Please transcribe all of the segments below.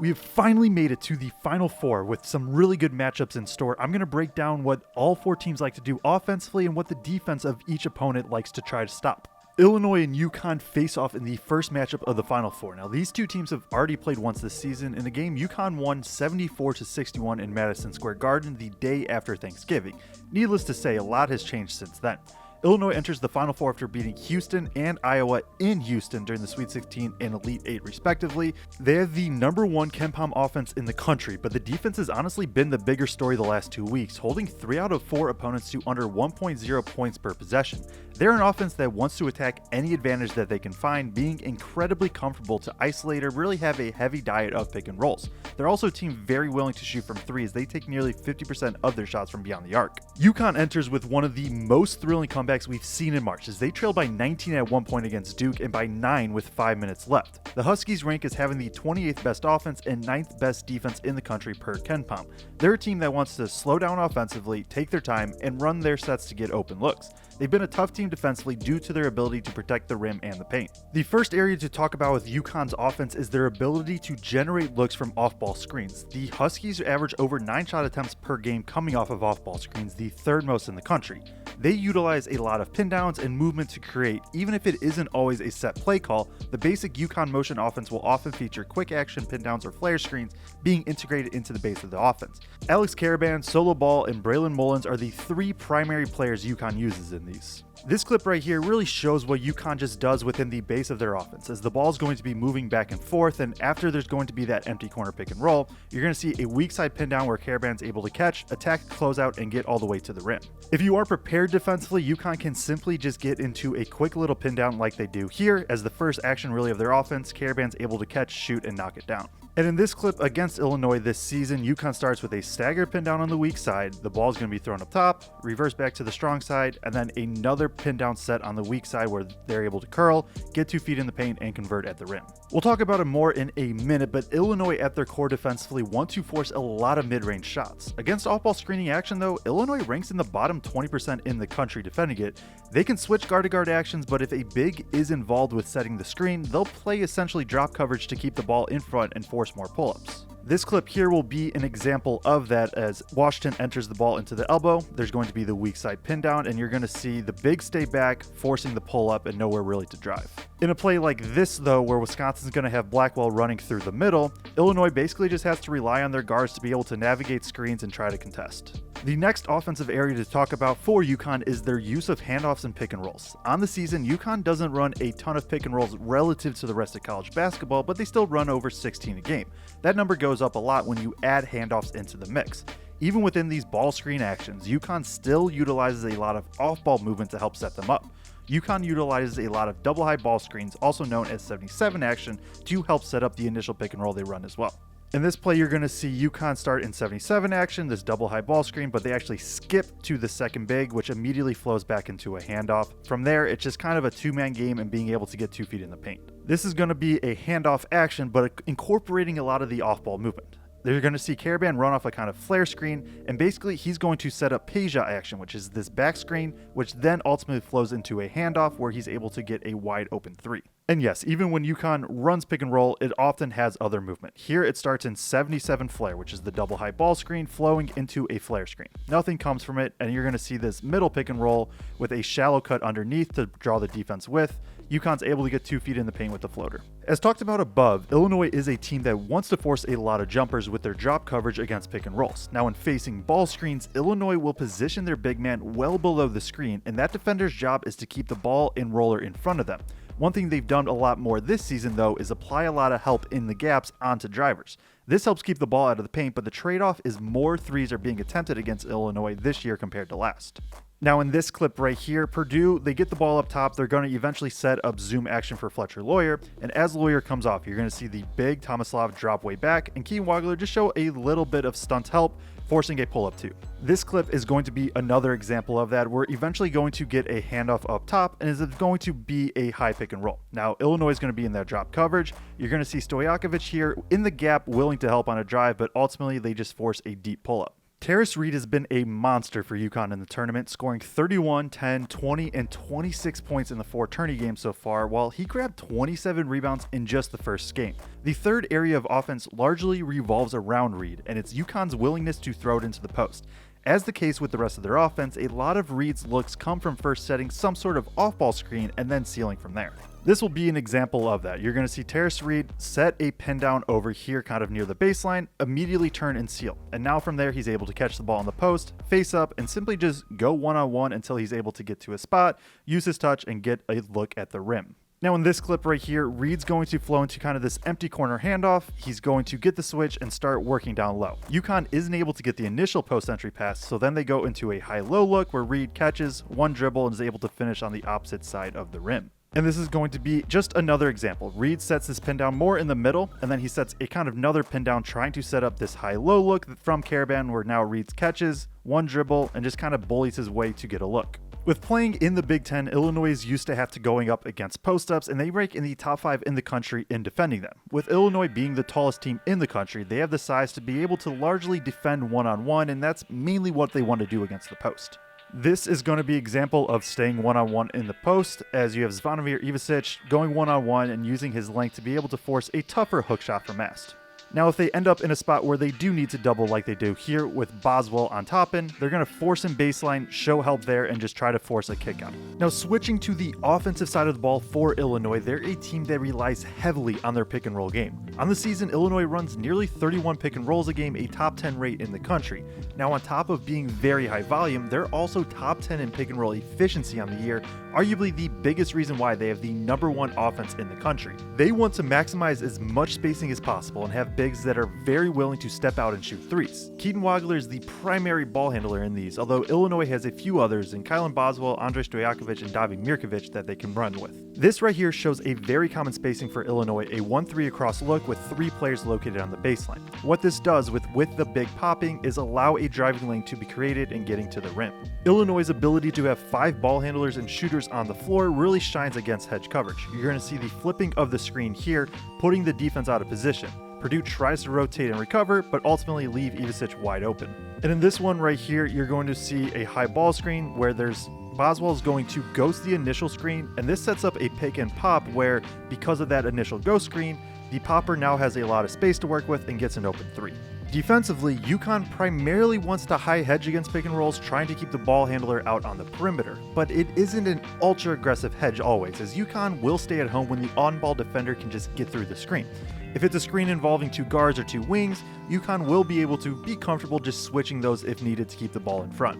We have finally made it to the Final Four with some really good matchups in store. I'm going to break down what all four teams like to do offensively and what the defense of each opponent likes to try to stop. Illinois and UConn face off in the first matchup of the Final Four. Now, these two teams have already played once this season. In the game, UConn won 74-61 in Madison Square Garden the day after Thanksgiving. Needless to say, a lot has changed since then. Illinois enters the Final Four after beating Houston and Iowa in Houston during the Sweet 16 and Elite 8 respectively. They have the #1 KenPom offense in the country, but the defense has honestly been the bigger story the last 2 weeks, holding 3 out of 4 opponents to under 1.0 points per possession. They're an offense that wants to attack any advantage that they can find, being incredibly comfortable to isolate or really have a heavy diet of pick and rolls. They're also a team very willing to shoot from 3 as they take nearly 50% of their shots from beyond the arc. UConn enters with one of the most thrilling comebacks we've seen in March as they trailed by 19 at one point against Duke and by 9 with 5 minutes left. The Huskies rank as having the 28th best offense and 9th best defense in the country per KenPom. They're a team that wants to slow down offensively, take their time, and run their sets to get open looks. They've been a tough team defensively due to their ability to protect the rim and the paint. The first area to talk about with UConn's offense is their ability to generate looks from off-ball screens. The Huskies average over 9 shot attempts per game coming off of off-ball screens, the third most in the country. They utilize a lot of pin downs and movement to create. Even if it isn't always a set play call, the basic UConn motion offense will often feature quick action pin downs or flare screens being integrated into the base of the offense. Alex Karaban, Solo Ball, and Braylon Mullins are the 3 primary players UConn uses in these. This clip right here really shows what UConn just does within the base of their offense, as the ball is going to be moving back and forth, and after there's going to be that empty corner pick and roll, you're going to see a weak side pin down where Karaban's able to catch, attack, closeout, and get all the way to the rim. If you are prepared defensively, UConn can simply just get into a quick little pin down like they do here, as the first action really of their offense, Karaban's able to catch, shoot, and knock it down. And in this clip against Illinois this season, UConn starts with a stagger pin down on the weak side. The ball is going to be thrown up top, reverse back to the strong side, and then another pin down set on the weak side where they're able to curl, get 2 feet in the paint, and convert at the rim. We'll talk about it more in a minute, but Illinois at their core defensively want to force a lot of mid-range shots. Against off-ball screening action though, Illinois ranks in the bottom 20% in the country defending it. They can switch guard-to-guard actions, but if a big is involved with setting the screen, they'll play essentially drop coverage to keep the ball in front and force more pull-ups. This clip here will be an example of that as Washington enters the ball into the elbow. There's going to be the weak side pin down, and you're going to see the big stay back, forcing the pull up and nowhere really to drive. In a play like this though, where Wisconsin's going to have Blackwell running through the middle, Illinois basically just has to rely on their guards to be able to navigate screens and try to contest. The next offensive area to talk about for UConn is their use of handoffs and pick and rolls. On the season, UConn doesn't run a ton of pick and rolls relative to the rest of college basketball, but they still run over 16 a game. That number goes up a lot when you add handoffs into the mix. Even within these ball screen actions, UConn still utilizes a lot of off-ball movement to help set them up. UConn utilizes a lot of double high ball screens, also known as 77 action, to help set up the initial pick and roll they run as well. In this play, you're going to see UConn start in 77 action, this double high ball screen, but they actually skip to the second big, which immediately flows back into a handoff. From there, it's just kind of a 2-man game and being able to get 2 feet in the paint. This is going to be a handoff action, but incorporating a lot of the off-ball movement. They're going to see Karaban run off a kind of flare screen, and basically he's going to set up Peja action, which is this back screen, which then ultimately flows into a handoff where he's able to get a wide open 3. And yes, even when UConn runs pick and roll, it often has other movement. Here it starts in 77 flare, which is the double high ball screen flowing into a flare screen. Nothing comes from it, and you're going to see this middle pick and roll with a shallow cut underneath to draw the defense with. UConn's able to get 2 feet in the paint with the floater. As talked about above, Illinois is a team that wants to force a lot of jumpers with their drop coverage against pick and rolls. Now when facing ball screens, Illinois will position their big man well below the screen, and that defender's job is to keep the ball and roller in front of them. One thing they've done a lot more this season though is apply a lot of help in the gaps onto drivers. This helps keep the ball out of the paint, but the trade-off is more threes are being attempted against Illinois this year compared to last. Now in this clip right here, Purdue, they get the ball up top. They're going to eventually set up zoom action for Fletcher Lawyer. And as Lawyer comes off, you're going to see the big Tomislav drop way back and Keem Wagler just show a little bit of stunt help, forcing a pull-up too. This clip is going to be another example of that. We're eventually going to get a handoff up top, and is going to be a high pick and roll. Now, Illinois is going to be in that drop coverage. You're going to see Stojakovic here in the gap willing to help on a drive, but ultimately they just force a deep pull-up. Terrace Reed has been a monster for UConn in the tournament, scoring 31, 10, 20, and 26 points in the 4 tourney games so far, while he grabbed 27 rebounds in just the first game. The third area of offense largely revolves around Reed, and it's UConn's willingness to throw it into the post. As the case with the rest of their offense, a lot of Reed's looks come from first setting some sort of off-ball screen and then sealing from there. This will be an example of that. You're going to see Terrace Reed set a pin down over here kind of near the baseline, immediately turn and seal. And now from there, he's able to catch the ball on the post, face up, and simply just go one-on-one until he's able to get to a spot, use his touch, and get a look at the rim. Now in this clip right here, Reed's going to flow into kind of this empty corner handoff. He's going to get the switch and start working down low. UConn isn't able to get the initial post entry pass, so then they go into a high-low look where Reed catches one dribble and is able to finish on the opposite side of the rim. And this is going to be just another example. Reed sets this pin down more in the middle, and then he sets a kind of another pin down trying to set up this high-low look from Caravan where now Reed catches one dribble and just kind of bullies his way to get a look. With playing in the Big Ten, Illinois is used to have to going up against post-ups, and they rank in the top 5 in the country in defending them. With Illinois being the tallest team in the country, they have the size to be able to largely defend one-on-one, and that's mainly what they want to do against the post. This is going to be an example of staying one-on-one in the post, as you have Zvonimir Ivicic going one-on-one and using his length to be able to force a tougher hook shot from Mast. Now, if they end up in a spot where they do need to double like they do here with Boswell on toppin, they're going to force him baseline, show help there, and just try to force a kick out. Now, switching to the offensive side of the ball for Illinois, they're a team that relies heavily on their pick and roll game. On the season, Illinois runs nearly 31 pick and rolls a game, a top 10 rate in the country. Now, on top of being very high volume, they're also top 10 in pick and roll efficiency on the year, arguably the biggest reason why they have the #1 offense in the country. They want to maximize as much spacing as possible and have bigs that are very willing to step out and shoot threes. Keaton Wagler is the primary ball handler in these, although Illinois has a few others in Kylan Boswell, Andrej Stojakovic, and Davi Mirkovic that they can run with. This right here shows a very common spacing for Illinois, a 1-3 across look with 3 players located on the baseline. What this does with the big popping is allow a driving lane to be created and getting to the rim. Illinois' ability to have 5 ball handlers and shooters on the floor really shines against hedge coverage. You're going to see the flipping of the screen here, putting the defense out of position. Purdue tries to rotate and recover, but ultimately leave Ivicic wide open. And in this one right here, you're going to see a high ball screen where Boswell's going to ghost the initial screen, and this sets up a pick and pop where, because of that initial ghost screen, the popper now has a lot of space to work with and gets an open 3. Defensively, UConn primarily wants to high hedge against pick and rolls, trying to keep the ball handler out on the perimeter. But it isn't an ultra aggressive hedge always, as UConn will stay at home when the on-ball defender can just get through the screen. If it's a screen involving 2 guards or 2 wings, UConn will be able to be comfortable just switching those if needed to keep the ball in front.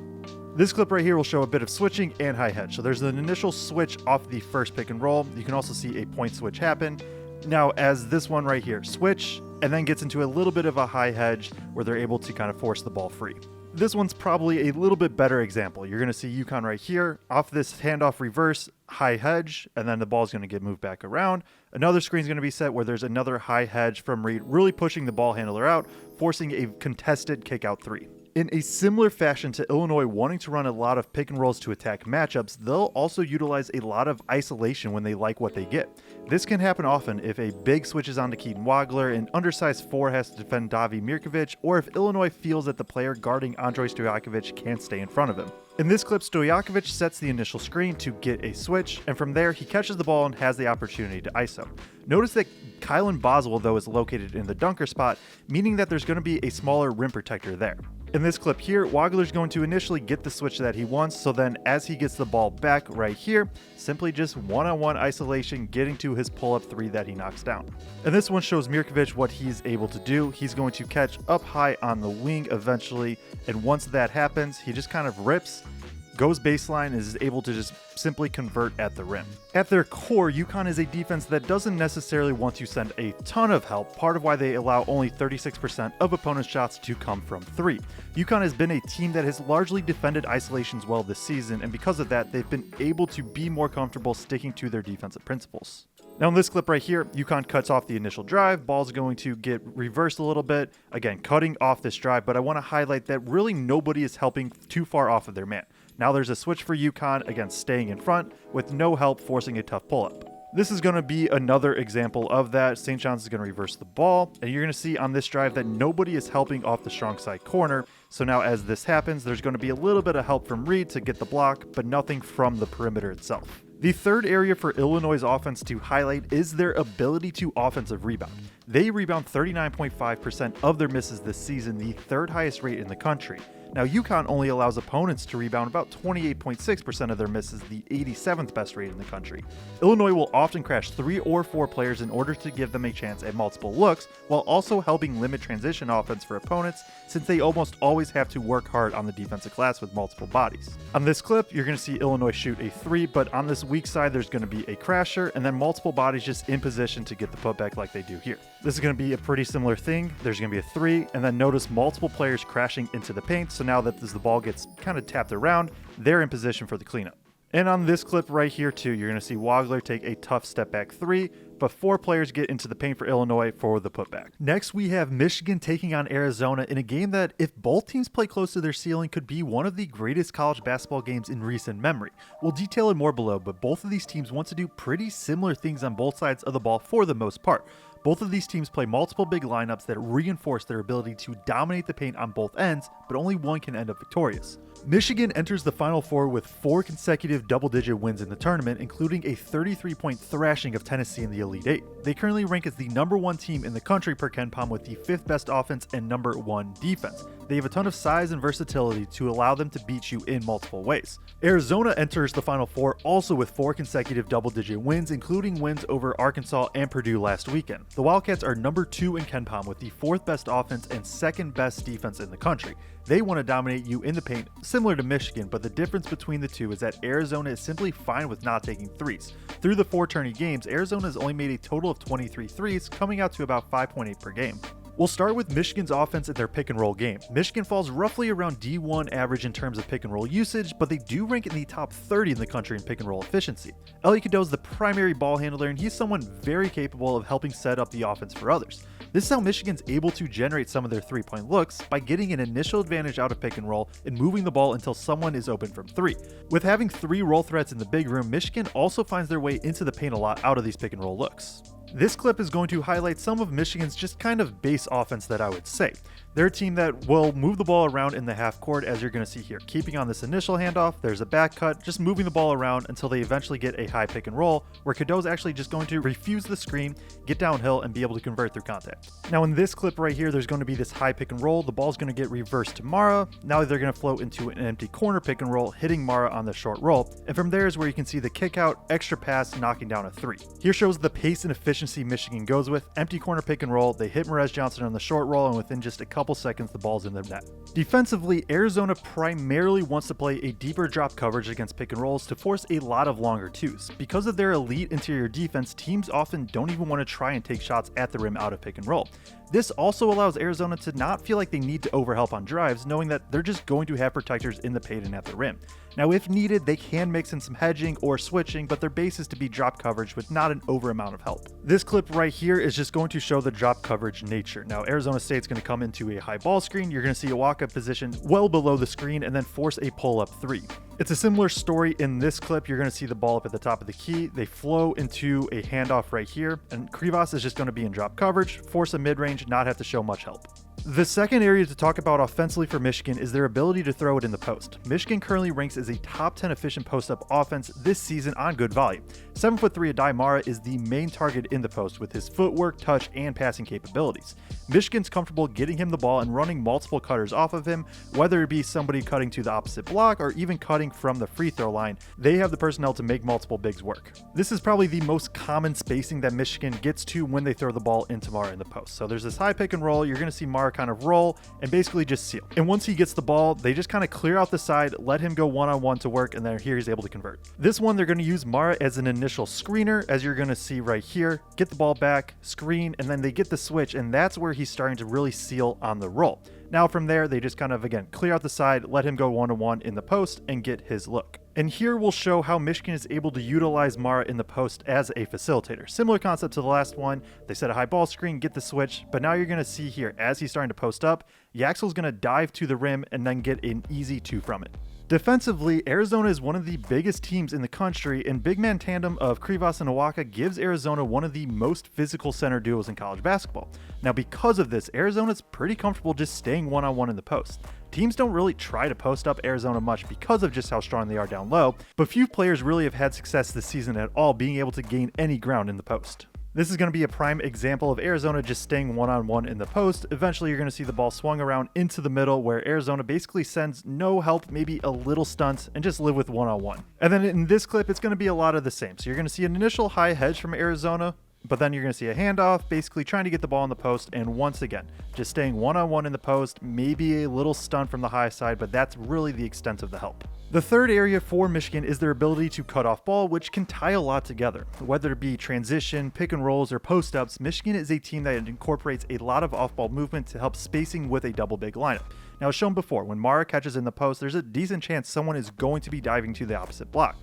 This clip right here will show a bit of switching and high hedge. So there's an initial switch off the first pick and roll. You can also see a point switch happen. Now, as this one right here, switch, and then gets into a little bit of a high hedge where they're able to kind of force the ball free. This one's probably a little bit better example. You're going to see UConn right here, off this handoff reverse, high hedge, and then the ball's going to get moved back around. Another screen's going to be set where there's another high hedge from Reed, really pushing the ball handler out, forcing a contested kick out 3. In a similar fashion to Illinois wanting to run a lot of pick and rolls to attack matchups, they'll also utilize a lot of isolation when they like what they get. This can happen often if a big switches onto Keaton Wagler, an undersized 4 has to defend Davi Mirkovic, or if Illinois feels that the player guarding Andrej Stojakovic can't stay in front of him. In this clip, Stojakovic sets the initial screen to get a switch, and from there, he catches the ball and has the opportunity to ISO. Notice that Kylan Boswell, though, is located in the dunker spot, meaning that there's going to be a smaller rim protector there. In this clip here, Wagler's going to initially get the switch that he wants, so then as he gets the ball back right here, simply just one-on-one isolation, getting to his pull-up 3 that he knocks down. And this one shows Mirkovic what he's able to do. He's going to catch up high on the wing eventually, and once that happens, he just kind of rips, goes baseline, and is able to just simply convert at the rim. At their core, UConn is a defense that doesn't necessarily want to send a ton of help, part of why they allow only 36% of opponents' shots to come from 3. UConn has been a team that has largely defended isolations well this season, and because of that, they've been able to be more comfortable sticking to their defensive principles. Now in this clip right here, UConn cuts off the initial drive, ball's going to get reversed a little bit, again cutting off this drive, but I want to highlight that really nobody is helping too far off of their man. Now there's a switch for UConn, again staying in front, with no help forcing a tough pull-up. This is going to be another example of that. St. John's is going to reverse the ball, and you're going to see on this drive that nobody is helping off the strong side corner. So now as this happens, there's going to be a little bit of help from Reed to get the block, but nothing from the perimeter itself. The third area for Illinois' offense to highlight is their ability to offensive rebound. They rebound 39.5% of their misses this season, the third highest rate in the country. Now, UConn only allows opponents to rebound about 28.6% of their misses, the 87th best rate in the country. Illinois will often crash 3 or 4 players in order to give them a chance at multiple looks, while also helping limit transition offense for opponents, since they almost always have to work hard on the defensive glass with multiple bodies. On this clip, you're going to see Illinois shoot a 3, but on this weak side, there's going to be a crasher, and then multiple bodies just in position to get the putback like they do here. This is going to be a pretty similar thing. There's going to be a 3, and then notice multiple players crashing into the paint, so now that as the ball gets kind of tapped around, they're in position for the cleanup. And on this clip right here too, you're going to see Wagler take a tough step back 3, but 4 players get into the paint for Illinois for the putback. Next, we have Michigan taking on Arizona in a game that, if both teams play close to their ceiling, could be one of the greatest college basketball games in recent memory. We'll detail it more below, but both of these teams want to do pretty similar things on both sides of the ball for the most part. Both of these teams play multiple big lineups that reinforce their ability to dominate the paint on both ends, but only one can end up victorious. Michigan enters the Final Four with 4 consecutive double-digit wins in the tournament, including a 33-point thrashing of Tennessee in the Elite Eight. They currently rank as the #1 team in the country per KenPom with the 5th best offense and #1 defense. They have a ton of size and versatility to allow them to beat you in multiple ways. Arizona enters the Final Four also with 4 consecutive double-digit wins, including wins over Arkansas and Purdue last weekend. The Wildcats are #2 in KenPom with the 4th best offense and 2nd best defense in the country. They want to dominate you in the paint, similar to Michigan, but the difference between the two is that Arizona is simply fine with not taking threes. Through the 4 tourney games, Arizona has only made a total of 23 threes, coming out to about 5.8 per game. We'll start with Michigan's offense at their pick and roll game. Michigan falls roughly around D1 average in terms of pick and roll usage, but they do rank in the top 30 in the country in pick and roll efficiency. Elliot Cadeau is the primary ball handler, and he's someone very capable of helping set up the offense for others. This is how Michigan's able to generate some of their 3-point looks, by getting an initial advantage out of pick and roll and moving the ball until someone is open from 3. With having 3 roll threats in the big room, Michigan also finds their way into the paint a lot out of these pick and roll looks. This clip is going to highlight some of Michigan's just kind of base offense that I would say. They're a team that will move the ball around in the half court, as you're going to see here. Keeping on this initial handoff, there's a back cut, just moving the ball around until they eventually get a high pick and roll, where Cadeau's actually just going to refuse the screen, get downhill, and be able to convert through contact. Now in this clip right here, there's going to be this high pick and roll. The ball's going to get reversed to Mara. Now they're going to float into an empty corner pick and roll, hitting Mara on the short roll. And from there is where you can see the kick out, extra pass, knocking down a 3. Here shows the pace and efficiency Michigan goes with. Empty corner pick and roll. They hit Merez Johnson on the short roll, and within just a couple seconds, the ball's in their net. Defensively, Arizona primarily wants to play a deeper drop coverage against pick and rolls to force a lot of longer 2s. Because of their elite interior defense, teams often don't even want to try and take shots at the rim out of pick and roll. This also allows Arizona to not feel like they need to overhelp on drives, knowing that they're just going to have protectors in the paint and at the rim. Now, if needed, they can mix in some hedging or switching, but their base is to be drop coverage with not an over amount of help. This clip right here is just going to show the drop coverage nature. Now, Arizona State's going to come into a high ball screen. You're going to see a walk-up position well below the screen and then force a pull-up 3. It's a similar story in this clip. You're going to see the ball up at the top of the key. They flow into a handoff right here, and Krivas is just going to be in drop coverage, force a mid-range, not have to show much help. The second area to talk about offensively for Michigan is their ability to throw it in the post. Michigan currently ranks as a top 10 efficient post-up offense this season on good volume. 7'3" Adai Mara is the main target in the post with his footwork, touch, and passing capabilities. Michigan's comfortable getting him the ball and running multiple cutters off of him, whether it be somebody cutting to the opposite block or even cutting from the free throw line. They have the personnel to make multiple bigs work. This is probably the most common spacing that Michigan gets to when they throw the ball into Mara in the post. So there's this high pick and roll. You're going to see Mara kind of roll and basically just seal. And once he gets the ball, they just kind of clear out the side, let him go one-on-one to work, and then here he's able to convert. This one, they're going to use Mara as an initial screener, as you're going to see right here. Get the ball back, screen, and then they get the switch, and that's where he's starting to really seal on the roll. Now from there, they just kind of, again, clear out the side, let him go one-on-one in the post, and get his look. And here we'll show how Michigan is able to utilize Mara in the post as a facilitator. Similar concept to the last one. They set a high ball screen, get the switch, but now you're going to see here, as he's starting to post up, Yaxel's going to dive to the rim and then get an easy 2 from it. Defensively, Arizona is one of the biggest teams in the country, and big man tandem of Krivas and Awaka gives Arizona one of the most physical center duos in college basketball. Now because of this, Arizona's pretty comfortable just staying one-on-one in the post. Teams don't really try to post up Arizona much because of just how strong they are down low, but few players really have had success this season at all being able to gain any ground in the post. This is going to be a prime example of Arizona just staying one-on-one in the post. Eventually, you're going to see the ball swung around into the middle where Arizona basically sends no help, maybe a little stunt, and just live with one-on-one. And then in this clip, it's going to be a lot of the same. So you're going to see an initial high hedge from Arizona, but then you're going to see a handoff, basically trying to get the ball in the post, and once again, just staying one-on-one in the post, maybe a little stunt from the high side, but that's really the extent of the help. The third area for Michigan is their ability to cut off ball, which can tie a lot together. Whether it be transition, pick and rolls, or post-ups, Michigan is a team that incorporates a lot of off-ball movement to help spacing with a double big lineup. Now, as shown before, when Mara catches in the post, there's a decent chance someone is going to be diving to the opposite block.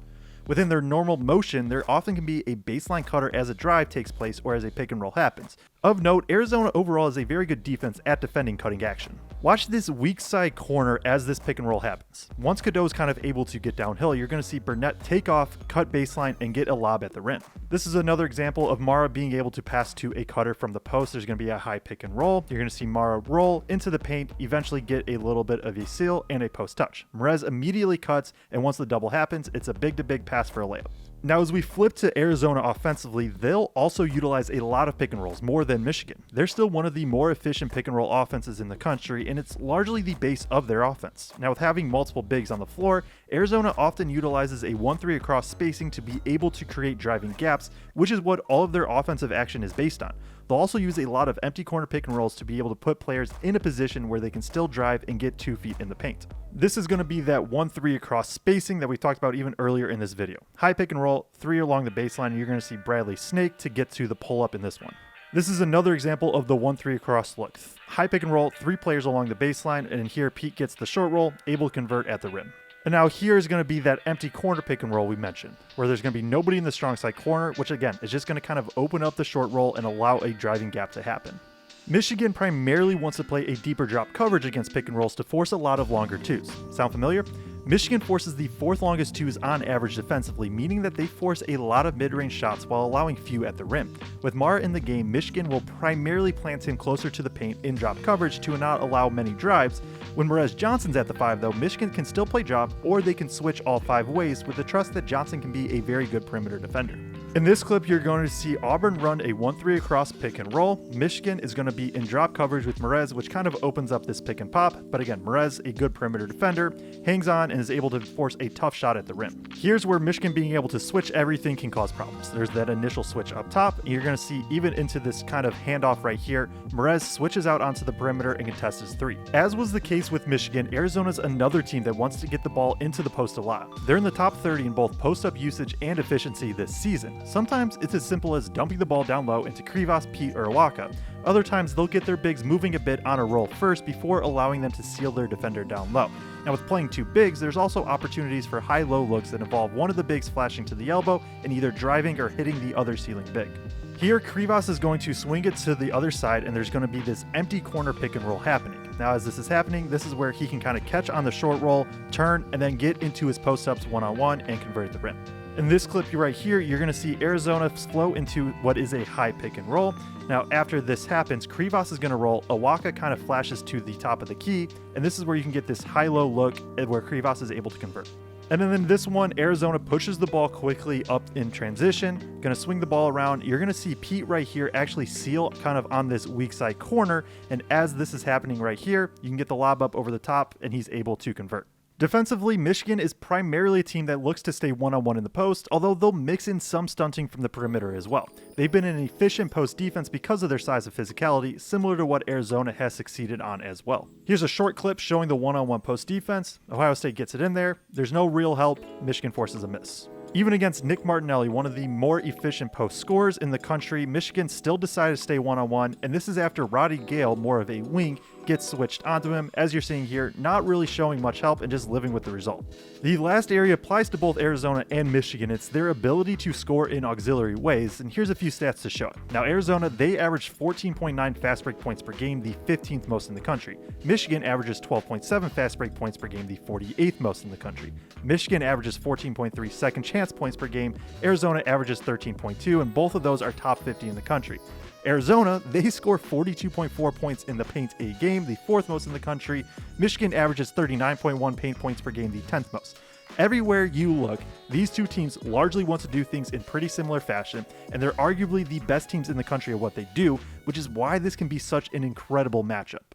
Within their normal motion, there often can be a baseline cutter as a drive takes place or as a pick and roll happens. Of note, Arizona overall is a very good defense at defending cutting action. Watch this weak side corner as this pick and roll happens. Once Cadeau's kind of able to get downhill, you're going to see Burnett take off, cut baseline, and get a lob at the rim. This is another example of Mara being able to pass to a cutter from the post. There's going to be a high pick and roll. You're going to see Mara roll into the paint, eventually get a little bit of a seal and a post touch. Merez immediately cuts, and once the double happens, it's a big-to-big pass for a layup. Now, as we flip to Arizona offensively, they'll also utilize a lot of pick and rolls, more than Michigan. They're still one of the more efficient pick and roll offenses in the country, and it's largely the base of their offense. Now, with having multiple bigs on the floor, Arizona often utilizes a 1-3 across spacing to be able to create driving gaps, which is what all of their offensive action is based on. They'll also use a lot of empty corner pick and rolls to be able to put players in a position where they can still drive and get 2 feet in the paint. This is going to be that 1-3 across spacing that we talked about even earlier in this video. High pick and roll, 3 along the baseline, and you're going to see Bradley snake to get to the pull up in this one. This is another example of the 1-3 across look. High pick and roll, 3 players along the baseline, and here Pete gets the short roll, able to convert at the rim. And now here is going to be that empty corner pick and roll we mentioned, where there's going to be nobody in the strong side corner, which again is just going to kind of open up the short roll and allow a driving gap to happen. Michigan primarily wants to play a deeper drop coverage against pick and rolls to force a lot of longer twos. Sound familiar? Michigan forces the 4th longest twos on average defensively, meaning that they force a lot of mid-range shots while allowing few at the rim. With Mara in the game, Michigan will primarily plant him closer to the paint in drop coverage to not allow many drives. When Merez Johnson's at the 5 though, Michigan can still play drop, or they can switch all 5 ways with the trust that Johnson can be a very good perimeter defender. In this clip, you're going to see Auburn run a 1-3 across pick and roll. Michigan is going to be in drop coverage with Merez, which kind of opens up this pick and pop. But again, Merez, a good perimeter defender, hangs on and is able to force a tough shot at the rim. Here's where Michigan being able to switch everything can cause problems. There's that initial switch up top, and you're going to see even into this kind of handoff right here, Merez switches out onto the perimeter and contests his 3. As was the case with Michigan, Arizona's another team that wants to get the ball into the post a lot. They're in the top 30 in both post-up usage and efficiency this season. Sometimes it's as simple as dumping the ball down low into Krivas, Pete, or Awaka. Other times they'll get their bigs moving a bit on a roll first before allowing them to seal their defender down low. Now with playing 2 bigs, there's also opportunities for high-low looks that involve one of the bigs flashing to the elbow and either driving or hitting the other ceiling big. Here, Krivas is going to swing it to the other side, and there's going to be this empty corner pick and roll happening. Now as this is happening, this is where he can kind of catch on the short roll, turn, and then get into his post-ups one-on-one and convert at the rim. In this clip right here, you're going to see Arizona flow into what is a high pick and roll. Now after this happens, Krivas is going to roll, Awaka kind of flashes to the top of the key, and this is where you can get this high-low look where Krivas is able to convert. And then in this one, Arizona pushes the ball quickly up in transition, going to swing the ball around. You're going to see Pete right here actually seal kind of on this weak side corner, and as this is happening right here, you can get the lob up over the top, and he's able to convert. Defensively, Michigan is primarily a team that looks to stay one-on-one in the post, although they'll mix in some stunting from the perimeter as well. They've been an efficient post defense because of their size and physicality, similar to what Arizona has succeeded on as well. Here's a short clip showing the one-on-one post defense. Ohio State gets it in there. There's no real help. Michigan forces a miss. Even against Nick Martinelli, one of the more efficient post scorers in the country, Michigan still decided to stay one-on-one, and this is after Roddy Gale, more of a wing, gets switched onto him, as you're seeing here, not really showing much help and just living with the result. The last area applies to both Arizona and Michigan. It's their ability to score in auxiliary ways, and here's a few stats to show it. Now, Arizona, they average 14.9 fast break points per game, the 15th most in the country. Michigan averages 12.7 fast break points per game, the 48th most in the country. Michigan averages 14.3 second chance points per game. Arizona averages 13.2, and both of those are top 50 in the country. Arizona, they score 42.4 points in the paint a game, the 4th most in the country. Michigan averages 39.1 paint points per game, the 10th most. Everywhere you look, these two teams largely want to do things in pretty similar fashion, and they're arguably the best teams in the country at what they do, which is why this can be such an incredible matchup.